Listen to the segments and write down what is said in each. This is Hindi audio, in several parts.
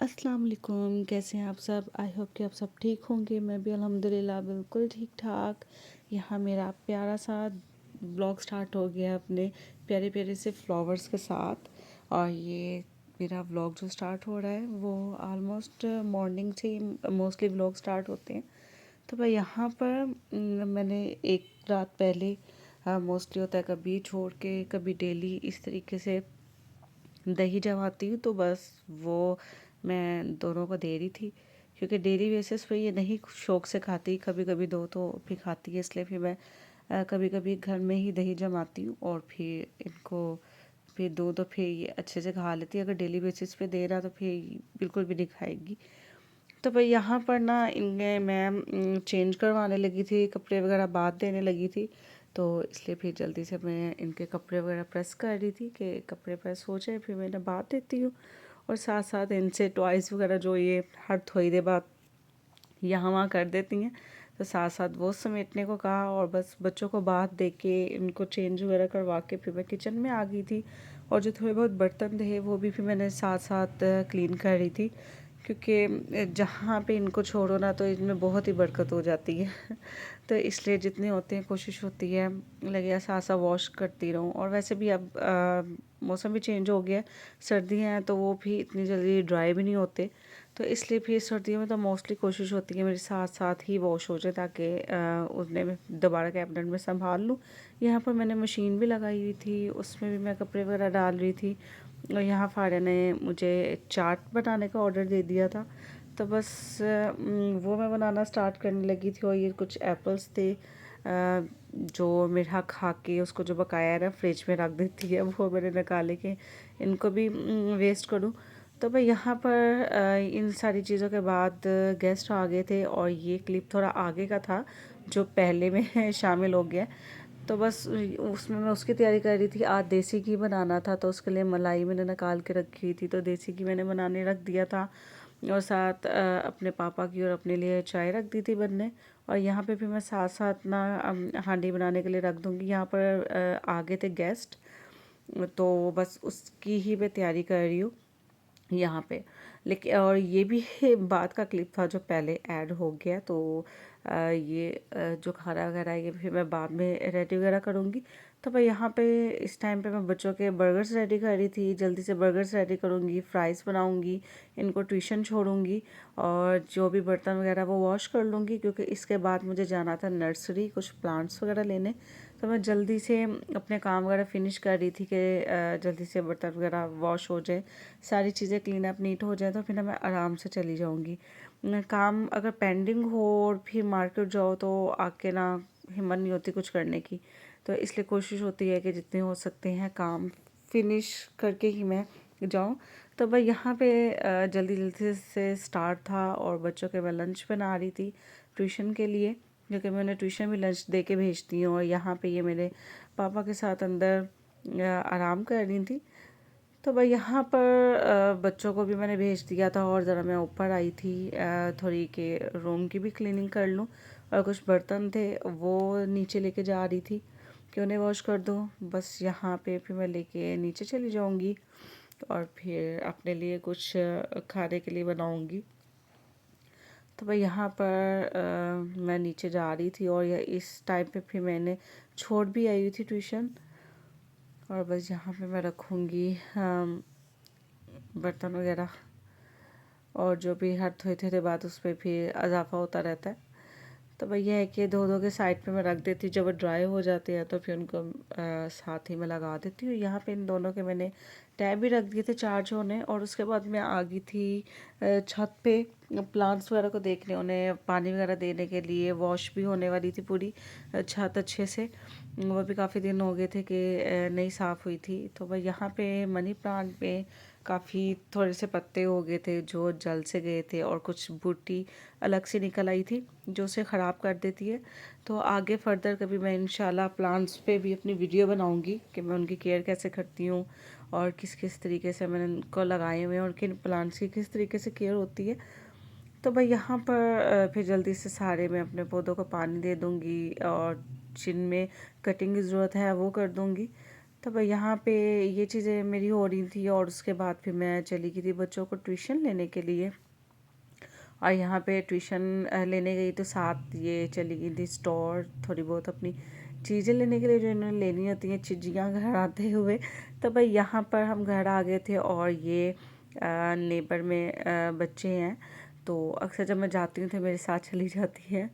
अस्सलाम वालेकुम। कैसे हैं आप सब? आई होप कि आप सब ठीक होंगे। मैं भी अल्हम्दुलिल्लाह बिल्कुल ठीक ठाक। यहाँ मेरा प्यारा सा ब्लॉग स्टार्ट हो गया अपने प्यारे प्यारे से फ्लावर्स के साथ। और ये मेरा व्लॉग जो स्टार्ट हो रहा है वो ऑलमोस्ट मॉर्निंग से ही मोस्टली व्लॉग स्टार्ट होते हैं। तो भाई यहाँ पर मैंने एक रात पहले मोस्टली होता है कभी छोड़ के कभी डेली इस तरीके से दही जमाती हूँ। तो बस वो मैं दोनों को दे रही थी क्योंकि डेली बेसिस पे ये नहीं शौक से खाती, कभी कभी दो तो फिर खाती है, इसलिए फिर मैं कभी कभी घर में ही दही जमाती हूँ और फिर इनको फिर दो तो फिर ये अच्छे से खा लेती है। अगर डेली बेसिस पे दे रहा तो फिर बिल्कुल भी नहीं खाएगी। तो भाई यहाँ पर ना इनमें मैं चेंज करवाने लगी थी, कपड़े वगैरह बात देने लगी थी। तो इसलिए फिर जल्दी से मैं इनके कपड़े वगैरह प्रेस कर रही थी कि कपड़े प्रेस हो जाए, फिर मैं इन्हें बात देती हूँ। और साथ साथ इनसे टॉयज़ वगैरह जो ये हर थोड़ी देर बाद यहाँ वहाँ कर देती हैं, तो साथ साथ वो समेटने को कहा और बस बच्चों को बात दे के इनको चेंज वगैरह करवा के फिर मैं किचन में आ गई थी। और जो थोड़े बहुत बर्तन थे वो भी फिर मैंने साथ साथ क्लीन कर रही थी, क्योंकि जहाँ पे इनको छोड़ो ना तो इनमें बहुत ही बरकत हो जाती है। तो इसलिए जितनी होती है कोशिश होती है लगे ऐसा ऐसा वॉश करती रहूँ। और वैसे भी अब मौसम भी चेंज हो गया है, सर्दियाँ हैं तो वो भी इतनी जल्दी ड्राई भी नहीं होते। तो इसलिए फिर सर्दियों में तो मोस्टली कोशिश होती है मेरे साथ साथ ही वॉश हो जाए, ताकि उसने मैं दोबारा कैबिनेट में संभाल लूँ। यहाँ पर मैंने मशीन भी लगाई हुई थी, उसमें भी मैं कपड़े वगैरह डाल रही थी। और यहाँ फारिया ने मुझे चाट बनाने का ऑर्डर दे दिया था, तो बस वो मैं बनाना स्टार्ट करने लगी थी। और ये कुछ एप्पल्स थे जो मेरा खा के उसको जो बकाया है फ्रिज में रख देती है, वो मैंने निकाले के इनको भी वेस्ट करूँ। तो भाई यहाँ पर इन सारी चीज़ों के बाद गेस्ट आ गए थे और ये क्लिप थोड़ा आगे का था जो पहले में शामिल हो गया। तो बस उसमें मैं उसकी तैयारी कर रही थी। आज देसी घी बनाना था तो उसके लिए मलाई मैंने निकाल के रखी थी, तो देसी घी मैंने बनाने रख दिया था। और साथ अपने पापा की और अपने लिए चाय रख दी थी बनने। और यहाँ पे भी मैं साथ साथ ना हांडी बनाने के लिए रख दूँगी। यहाँ पर आ गए थे गेस्ट, तो बस उसकी ही मैं तैयारी कर रही हूँ यहाँ पे। लेकिन और ये भी बात का क्लिप था जो पहले ऐड हो गया। तो ये जो खाना वगैरह है ये फिर मैं बाद में रेडी वगैरह करूँगी। तो मैं यहाँ पे इस टाइम पे मैं बच्चों के बर्गर्स रेडी कर रही थी, जल्दी से बर्गर्स रेडी करूँगी, फ्राइज़ बनाऊँगी, इनको ट्यूशन छोड़ूँगी और जो भी बर्तन वगैरह वो वॉश कर लूँगी, क्योंकि इसके बाद मुझे जाना था नर्सरी कुछ प्लांट्स वगैरह लेने। तो मैं जल्दी से अपने काम वगैरह फिनिश कर रही थी कि जल्दी से बर्तन वगैरह वॉश हो जाए, सारी चीज़ें क्लीन अप नीट हो जाए, तो फिर मैं आराम से चली जाऊँगी। काम अगर पेंडिंग हो और फिर मार्केट जाओ तो आके ना हिम्मत नहीं होती कुछ करने की। तो इसलिए कोशिश होती है कि जितने हो सकते हैं काम फिनिश करके ही मैं जाऊँ। तो भाई यहाँ पे जल्दी जल्दी से स्टार्ट था और बच्चों के मैं लंच बना रही थी ट्यूशन के लिए, क्योंकि मैं उन्हें ट्यूशन भी लंच दे के भेजती हूँ। और यहाँ पे ये मेरे पापा के साथ अंदर आराम कर रही थी। तो भाई यहाँ पर बच्चों को भी मैंने भेज दिया था और ज़रा मैं ऊपर आई थी थोड़ी के रूम की भी क्लीनिंग कर लूँ। और कुछ बर्तन थे वो नीचे लेके जा रही थी कि उन्हें वॉश कर दूँ। बस यहाँ पे फिर मैं लेके नीचे चली जाऊँगी और फिर अपने लिए कुछ खाने के लिए बनाऊँगी। तो भाई यहाँ पर मैं नीचे जा रही थी और इस टाइम पे फिर मैंने छोड़ भी आई हुई थी ट्यूशन। और बस यहाँ पे मैं रखूँगी बर्तन वगैरह, और जो भी हर थोड़ी थोड़ी बात उस पर फिर इजाफा होता रहता है। तो भाई यह है कि धो धो के साइड पे मैं रख देती हूँ, जब वो ड्राई हो जाते हैं तो फिर उनको साथ ही में लगा देती हूँ। यहाँ पे इन दोनों के मैंने टैब भी रख दिए थे चार्ज होने। और उसके बाद मैं आ गई थी छत पे प्लांट्स वगैरह को देखने, उन्हें पानी वगैरह देने के लिए। वॉश भी होने वाली थी पूरी छत अच्छे से, वो भी काफ़ी दिन हो गए थे कि नहीं साफ़ हुई थी। तो भाई यहाँ पे मनी प्लांट में काफ़ी थोड़े से पत्ते हो गए थे जो जल से गए थे और कुछ बूटी अलग से निकल आई थी जो उसे ख़राब कर देती है। तो आगे फर्दर कभी मैं इंशाल्लाह प्लांट्स पे भी अपनी वीडियो बनाऊंगी कि मैं उनकी केयर कैसे करती हूँ और किस किस तरीके से मैंने उनको लगाए हुए हैं और किन प्लांट्स की किस तरीके से केयर होती है। तो भाई यहाँ पर फिर जल्दी से सारे मैं अपने पौधों को पानी दे दूँगी और जिनमें कटिंग की ज़रूरत है वो कर दूँगी। तो भाई यहाँ पे ये चीज़ें मेरी हो रही थी और उसके बाद फिर मैं चली गई थी बच्चों को ट्यूशन लेने के लिए। और यहाँ पे ट्यूशन लेने गई तो साथ ये चली गई थी स्टोर थोड़ी बहुत अपनी चीज़ें लेने के लिए जो इन्होंने लेनी होती हैं चिज्जियाँ घर आते हुए। तो भाई यहाँ पर हम घर आ गए थे और ये नेबर में बच्चे हैं, तो अक्सर जब मैं जाती हूँ तो मेरे साथ चली जाती है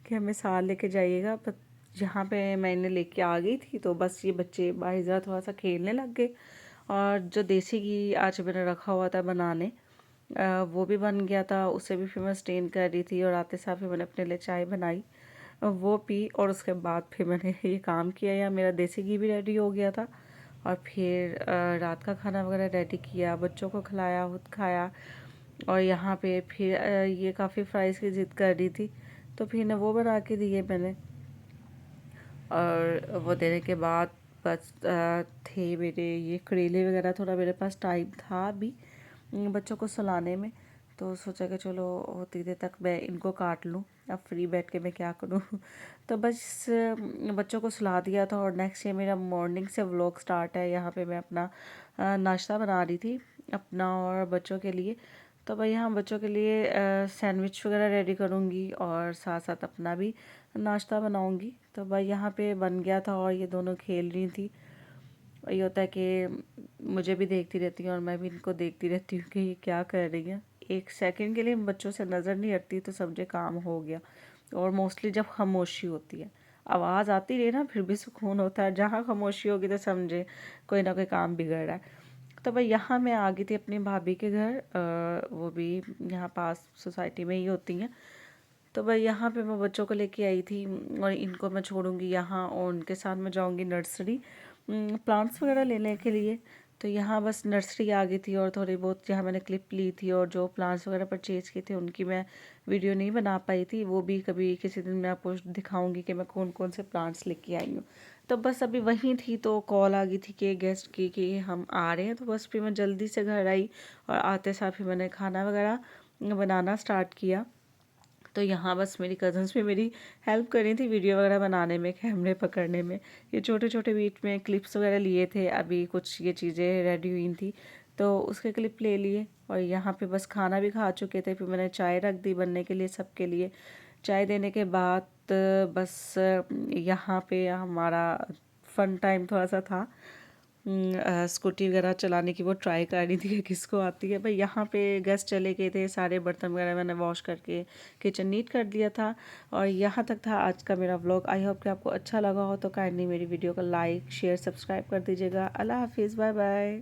कि हमें साथ लेके जाइएगा। पर जहाँ पे मैं इन्हें लेके आ गई थी तो बस ये बच्चे बाहर ज़रा थोड़ा सा खेलने लग गए और जो देसी घी आज मैंने रखा हुआ था बनाने वो भी बन गया था, उसे भी फिर मैं स्टेन कर रही थी और आते साथ फिर मैंने अपने लिए चाय बनाई, वो पी और उसके बाद फिर मैंने ये काम किया। या मेरा देसी घी भी रेडी हो गया था और फिर रात का खाना वगैरह रेडी किया, बच्चों को खिलाया, खुद खाया। और यहाँ पे फिर ये काफ़ी फ्राइज़ की ज़िद कर रही थी तो फिर ने वो बना के दिए मैंने। और वो देने के बाद बस थे मेरे ये करेले वगैरह, थोड़ा मेरे पास टाइम था अभी बच्चों को सुलाने में, तो सोचा कि चलो होती देर तक मैं इनको काट लूँ, अब फ्री बैठ के मैं क्या करूँ। तो बस बच्चों को सुला दिया था और नेक्स्ट डे मेरा मॉर्निंग से व्लॉग स्टार्ट है। यहाँ पे मैं अपना नाश्ता बना रही थी अपना और बच्चों के लिए। तो भाई यहाँ बच्चों के लिए सैंडविच वगैरह रेडी करूँगी और साथ साथ अपना भी नाश्ता बनाऊँगी। तो भाई यहाँ पे बन गया था और ये दोनों खेल रही थी। ये होता है कि मुझे भी देखती रहती हैं और मैं भी इनको देखती रहती हूँ कि ये क्या कर रही हैं। एक सेकंड के लिए बच्चों से नज़र नहीं हटती तो समझे काम हो गया। और मोस्टली जब खामोशी होती है, आवाज़ आती रही ना फिर भी सुकून होता है, जहाँ खामोशी होगी तो समझे कोई ना कोई काम बिगड़ रहा है। तो भाई यहाँ मैं आ गई थी अपनी भाभी के घर, वो भी यहाँ पास सोसाइटी में ही होती हैं। तो भाई यहाँ पे मैं बच्चों को लेके आई थी और इनको मैं छोड़ूंगी यहाँ और उनके साथ मैं जाऊंगी नर्सरी प्लांट्स वगैरह लेने के लिए। तो यहाँ बस नर्सरी आ गई थी और थोड़ी बहुत जहाँ मैंने क्लिप ली थी और जो प्लांट्स वगैरह परचेज किए थे उनकी मैं वीडियो नहीं बना पाई थी, वो भी कभी किसी दिन मैं आपको दिखाऊंगी कि मैं कौन कौन से प्लांट्स लेके आई हूँ। तो बस अभी वहीं थी तो कॉल आ गई थी कि गेस्ट की कि हम आ रहे हैं, तो बस फिर मैं जल्दी से घर आई और आते साथ फिर मैंने खाना वगैरह बनाना स्टार्ट किया। तो यहाँ बस मेरी कज़न्स भी मेरी हेल्प कर रही थी वीडियो वगैरह बनाने में, कैमरे पकड़ने में। ये छोटे छोटे बीच में क्लिप्स वगैरह लिए थे, अभी कुछ ये चीज़ें रेडी हुई थी तो उसके क्लिप ले लिए। और यहाँ पे बस खाना भी खा चुके थे, फिर मैंने चाय रख दी बनने के लिए सबके लिए। चाय देने के बाद बस यहाँ पे हमारा फ़न टाइम थोड़ा सा था। स्कूटी वगैरह चलाने की वो ट्राई कर रही थी कि किसको आती है। भाई यहाँ पे गेस्ट चले गए थे, सारे बर्तन वगैरह मैंने वॉश करके किचन नीट कर दिया था। और यहाँ तक था आज का मेरा व्लॉग। आई होप कि आपको अच्छा लगा हो तो काइंडली मेरी वीडियो को लाइक शेयर सब्सक्राइब कर दीजिएगा। अल्लाह हाफिज़, बाय बाय।